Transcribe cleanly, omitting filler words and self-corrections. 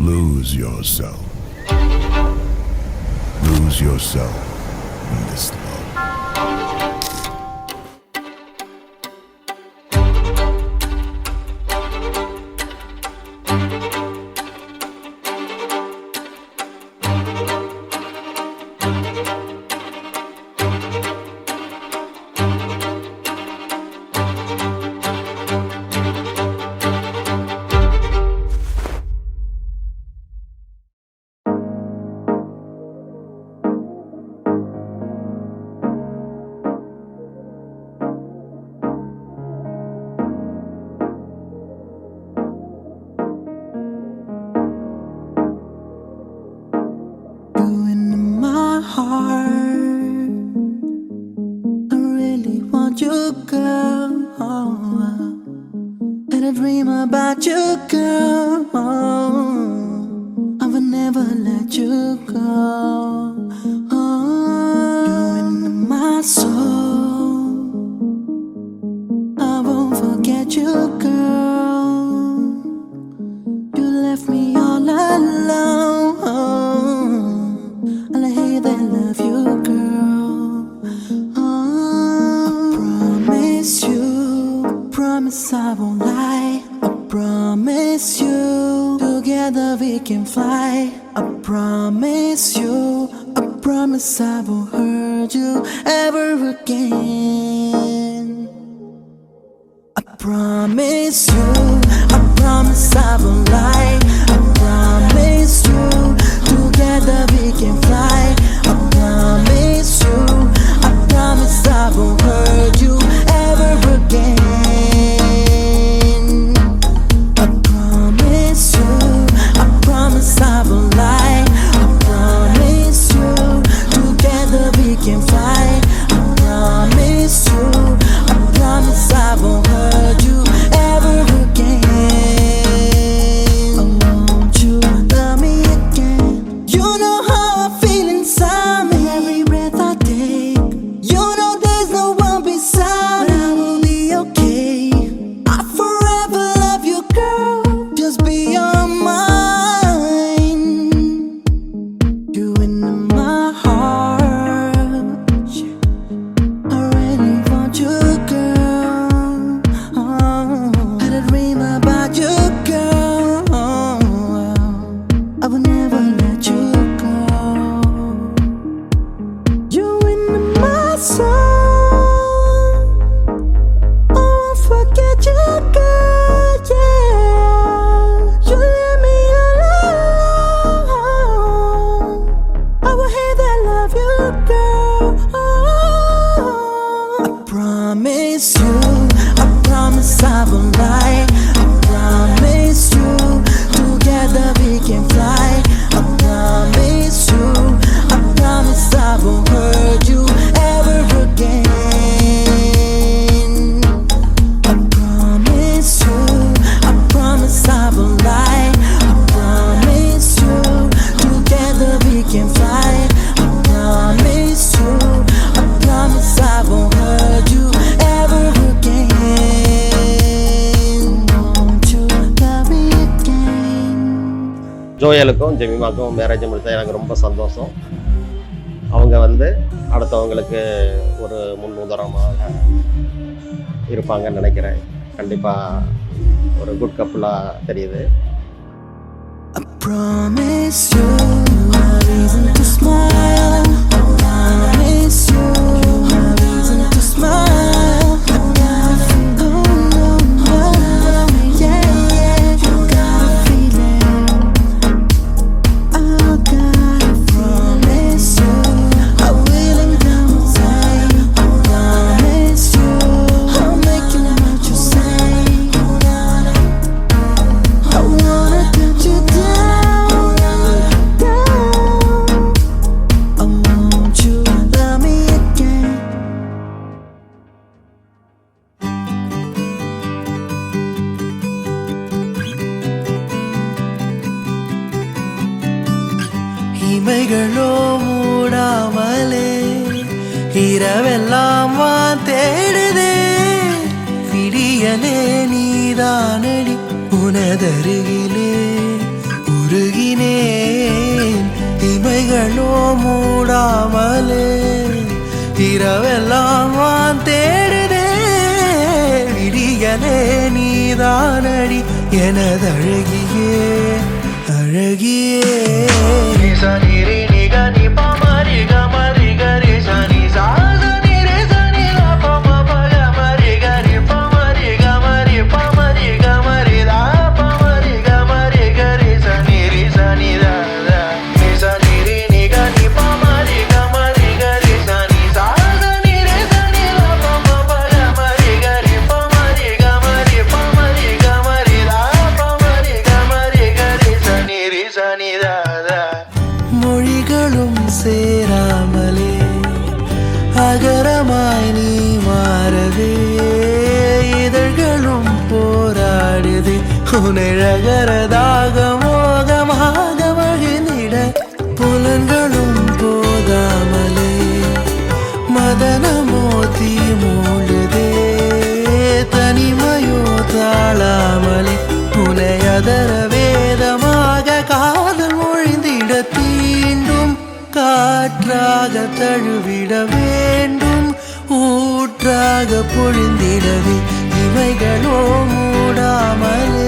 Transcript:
Lose yourself. Lose yourself in this love. I really want you, girl. And I dream about you, girl. I will never let you go. You're in my soul. I won't forget you, girl. You left me all alone. And I hate that I love you, girl. I promise you, promise I won't lie. I promise you, together we can fly. I promise you, I promise I won't hurt you ever again. I promise you, I promise I won't lie. I promise you, together we can fly. I promise you, I promise I won't hurt you ever again. I promise you, I promise I won't lie. I promise you, together we can fly. I promise you, I promise I won't hurt you ever again. I want you, love me again. You know how I feel inside me. Every breath I take, you know there's no one beside me. But I will be okay. I forever love you, girl. Just be on mine. You in my heart. I really want you, girl. And I dream about you, girl. I will never let you go. You in my soul. I won't forget you, girl. Yeah, you let me alone. I will hate that I love you, girl. I promise you, I promise I won't lie. I promise you, together we can fly. I promise you, I promise I won't hurt you ever again. I promise you, I promise I won't lie. I promise you, together we can fly. I promise you, I promise I won't hurt you ever again. Won't you love me again? ஜோயலுக்கும் ஜெமிமாக்கும் marriage முடித்தா எனக்கு ரொம்ப சந்தோஷம். அவங்க அடுத்தவங்களுக்கு ஒரு முன்னுதாரணமாக இருப்பாங்கன்னு நினைக்கிறேன். கண்டிப்பாக ஒரு குட் கப்புளாக தெரியுது. I promise you, a reason to smile. I promise you, a reason to smile. I got a oh no, no, yeah, yeah. You got a feeling. I got a promise you, I will and don't say. I promise you, I'll make you what you say. I wanna touch you down, down. I want you, love me again. இமைகளோ மூடாமலே இரவெல்லாம் வான் தேடுதே. விடியலே நீதானடி உனதருகிலே உருகி இரவெல்லாம் வான் தேடுதே விடியலே நீதானடி எனதழகியே அழகியே சனிரி நிக நிப மரி கமரி கரி சனி சாச நிரி சனி பம பக மரி கரி பமரி கமரி பமரி கமரி தா பமரி கமரி கரி சனிரி சனி தா நி சனிரி நிக நிப மரி கமரி கரி சனி சாச நிரி சனி பம பக மரி கரி பமரி கமரி பமரி கமரி தா பமரி கமரி கரி சனிரி சனி தா மொழிகளும் சேராமலே அகரமாய் நீ மாறதே இதழ்களும் போராடுதே உனழகரதாக மோகமாக மகிழ்ந்திட புலன்களும் போதாமலே மதனமோ தீ மூடுதே தனிமையோ தாழாமலே உனையதர வேதமாக காதல் மொழிந்திட தீண்டும் காற்றாக தழுவிட வேண்டும் ஊற்றாக பொழிந்திடவே இவைகளோ மூடாமலே